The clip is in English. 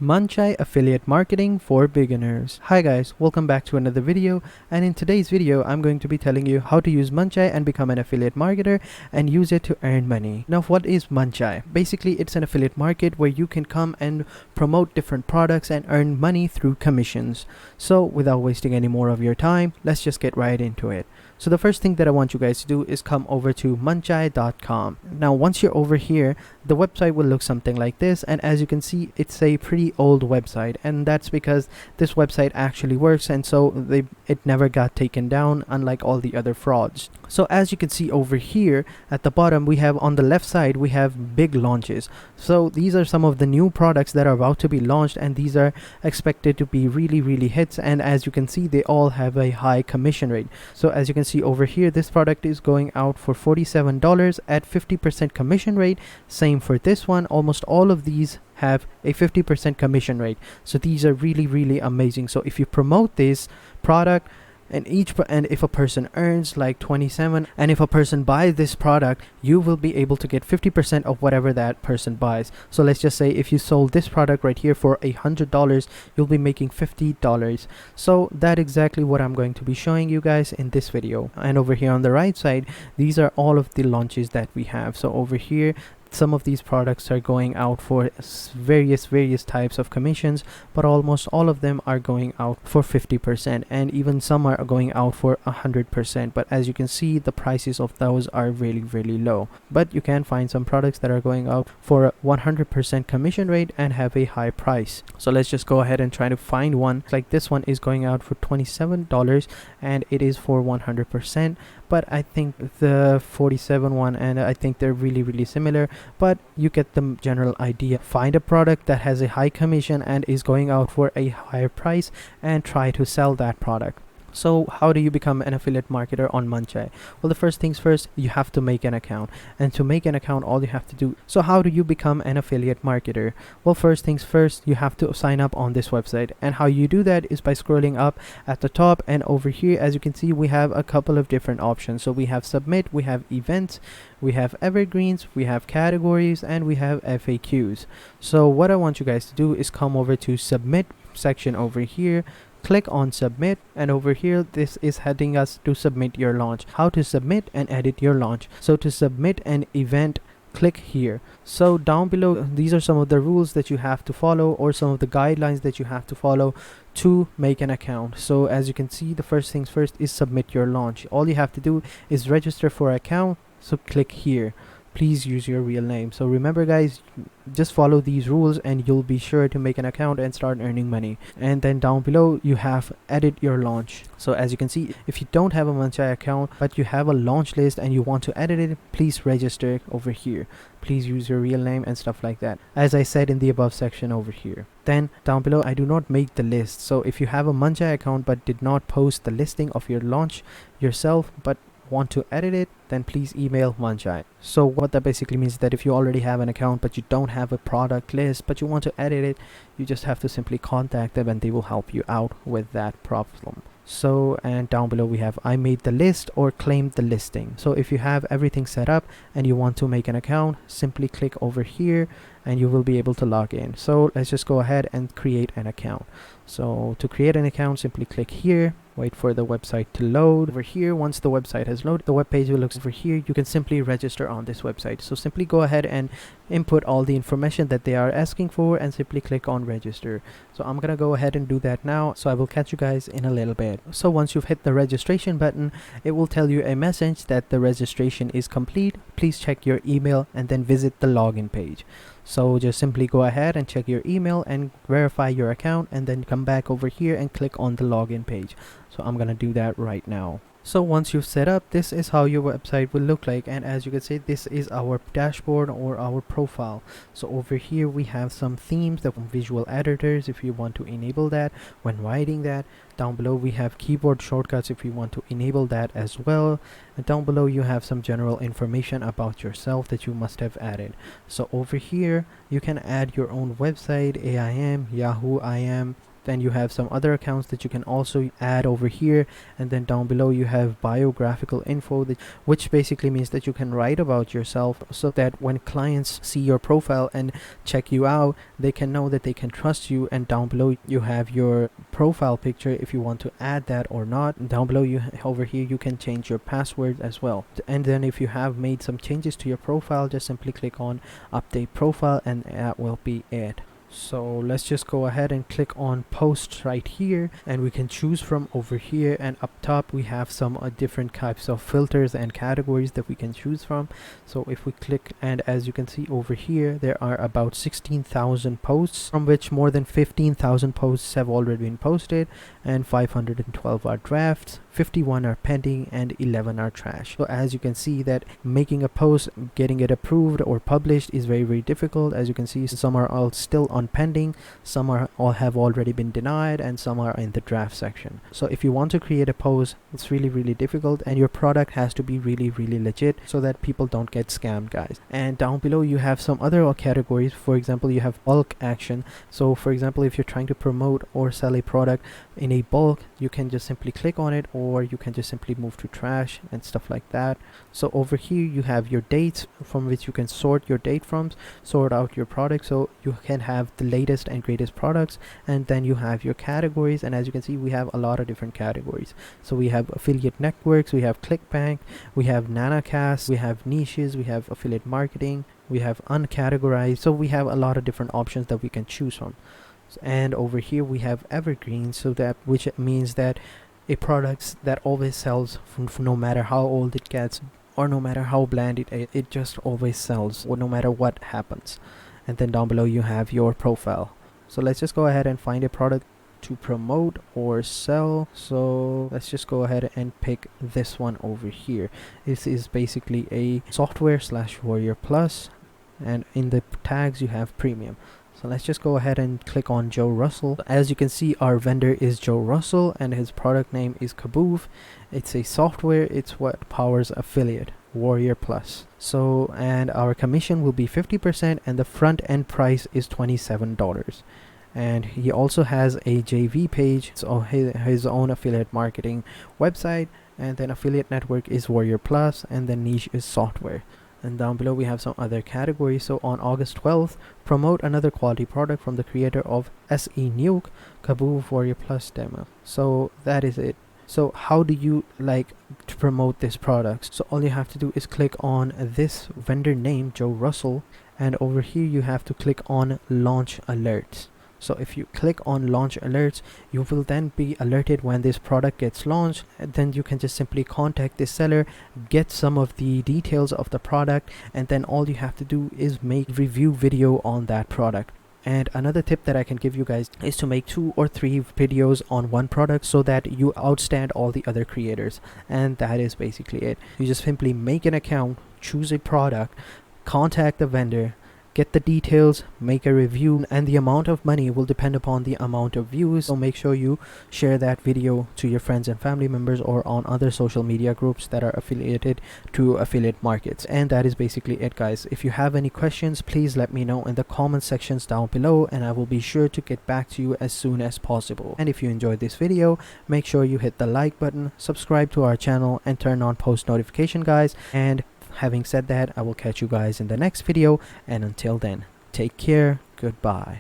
Muncheye affiliate marketing for beginners. Hi guys, welcome back to another video, and in today's video I'm going to be telling you how to use Muncheye and become an affiliate marketer and use it to earn money. Now what is Muncheye? Basically it's an affiliate market where you can come and promote different products and earn money through commissions. So without wasting any more of your time, let's just get right into it. So the first thing that I want you guys to do is come over to muncheye.com. Now once you're over here, the website will look something like this, and as you can see it's a pretty old website, and that's because this website actually works, and so it never got taken down, unlike all the other frauds. So as you can see over here at the bottom, we have on the left side we have big launches. So these are some of the new products that are about to be launched, and these are expected to be really hits, and as you can see they all have a high commission rate. So as you can see over here, this product is going out for $47 at 50% commission rate. Same for this one. Almost all of these have a 50% commission rate, so these are really amazing. So if you promote this product and if a person earns like 27, and if a person buys this product, you will be able to get 50% of whatever that person buys. So let's just say if you sold this product right here for $100, you'll be making $50. So that's exactly what I'm going to be showing you guys in this video. And over here on the right side, these are all of the launches that we have. So over here, some of these products are going out for various types of commissions, but almost all of them are going out for 50%, and even some are going out for 100%. But as you can see, the prices of those are really low. But you can find some products that are going out for a 100% commission rate and have a high price. So let's just go ahead and try to find one. Like this one is going out for $27 and it is for 100%. But I think the 47 one, and I think they're really similar, but you get the general idea. Find a product that has a high commission and is going out for a higher price and try to sell that product. So how do you become an affiliate marketer on Muncheye? Well, the first things first, you have to make an account, and to make an account all you have to do. So how do you become an affiliate marketer? Well, first things first, you have to sign up on this website, and how you do that is by scrolling up at the top, and over here as you can see we have a couple of different options. So we have submit, we have events, we have evergreens, we have categories, and we have FAQs. So what I want you guys to do is come over to submit section over here, click on submit, and over here this is heading us to submit your launch. How to submit and edit your launch. So to submit an event, click here. So down below, these are some of the rules that you have to follow, or some of the guidelines that you have to follow to make an account. So as you can see, the first things first is submit your launch. All you have to do is register for an account, so click here. Please use your real name. So remember guys, just follow these rules and you'll be sure to make an account and start earning money. And then down below you have edit your launch. So as you can see, if you don't have a Muncheye account but you have a launch list and you want to edit it, please register over here. Please use your real name and stuff like that, as I said in the above section over here. Then down below, I do not make the list. So if you have a Muncheye account but did not post the listing of your launch yourself but want to edit it, then please email Muncheye. So what that basically means is that if you already have an account but you don't have a product list but you want to edit it, you just have to simply contact them and they will help you out with that problem. So, and down below we have I made the list or claimed the listing. So if you have everything set up and you want to make an account, simply click over here and you will be able to log in. So let's just go ahead and create an account. So to create an account, simply click here, wait for the website to load. Over here, once the website has loaded, the web page will look over here. You can simply register on this website. So simply go ahead and input all the information that they are asking for and simply click on register. So I'm gonna go ahead and do that now, so I will catch you guys in a little bit. So once you've hit the registration button, it will tell you a message that the registration is complete. Please check your email and then visit the login page. So just simply go ahead and check your email and verify your account, and then come back over here and click on the login page. So I'm gonna do that right now. So once you've set up, this is how your website will look like, and as you can see, this is our dashboard or our profile. So over here we have some themes, the visual editors if you want to enable that when writing that. Down below we have keyboard shortcuts if you want to enable that as well, and down below you have some general information about yourself that you must have added. So over here you can add your own website, AIM, Yahoo IM, Then you have some other accounts that you can also add over here, and then down below you have biographical info, which basically means that you can write about yourself, so that when clients see your profile and check you out, they can know that they can trust you. And down below you have your profile picture if you want to add that or not. Down below over here you can change your password as well. And then if you have made some changes to your profile, just simply click on update profile, and that will be it. So let's just go ahead and click on post right here, and we can choose from over here. And up top we have some different types of filters and categories that we can choose from. So if we click, and as you can see over here, there are about 16,000 posts, from which more than 15,000 posts have already been posted, and 512 are drafts, 51 are pending, and 11 are trash. So as you can see that making a post, getting it approved or published is very difficult. As you can see, some are all still on pending, some are all have already been denied, and some are in the draft section. So if you want to create a post, it's really difficult, and your product has to be really legit so that people don't get scammed, guys. And down below you have some other categories. For example, you have bulk action. So for example, if you're trying to promote or sell a product in a bulk, you can just simply click on it, or you can just simply move to trash and stuff like that. So over here you have your dates, from which you can sort your date from, sort out your product, so you can have the latest and greatest products. And then you have your categories, and as you can see, we have a lot of different categories. So we have affiliate networks, we have ClickBank, we have nanocast, we have niches, we have affiliate marketing, we have uncategorized. So we have a lot of different options that we can choose from. And over here we have evergreen, so that which means that a product that always sells, from no matter how old it gets or no matter how bland it just always sells, or no matter what happens. And then down below you have your profile. So let's just go ahead and find a product to promote or sell. So let's just go ahead and pick this one over here. This is basically a software / Warrior Plus, and in the tags you have premium. So let's just go ahead and click on Joe Russell. As you can see, our vendor is Joe Russell, and his product name is Kaboof. It's a software, it's what powers affiliate Warrior Plus. So, and our commission will be 50%, and the front end price is $27. And he also has a JV page, so his own affiliate marketing website, and then affiliate network is Warrior Plus, and then niche is software. And down below we have some other categories. So on August 12th, promote another quality product from the creator of SE Nuke, Kaboof Warrior Plus demo. So that is it. So how do you like to promote this product? So all you have to do is click on this vendor name, Joe Russell, and over here you have to click on launch alerts. So if you click on launch alerts, you will then be alerted when this product gets launched, and then you can just simply contact the seller, get some of the details of the product, and then all you have to do is make review video on that product. And another tip that I can give you guys is to make 2 or 3 videos on one product, so that you outstand all the other creators. And that is basically it. You just simply make an account, choose a product, contact the vendor, get the details, make a review, and the amount of money will depend upon the amount of views. So make sure you share that video to your friends and family members, or on other social media groups that are affiliated to affiliate markets. And that is basically it, guys. If you have any questions, please let me know in the comment sections down below, and I will be sure to get back to you as soon as possible. And if you enjoyed this video, make sure you hit the like button, subscribe to our channel, and turn on post notification, guys. And having said that, I will catch you guys in the next video, and until then, take care, goodbye.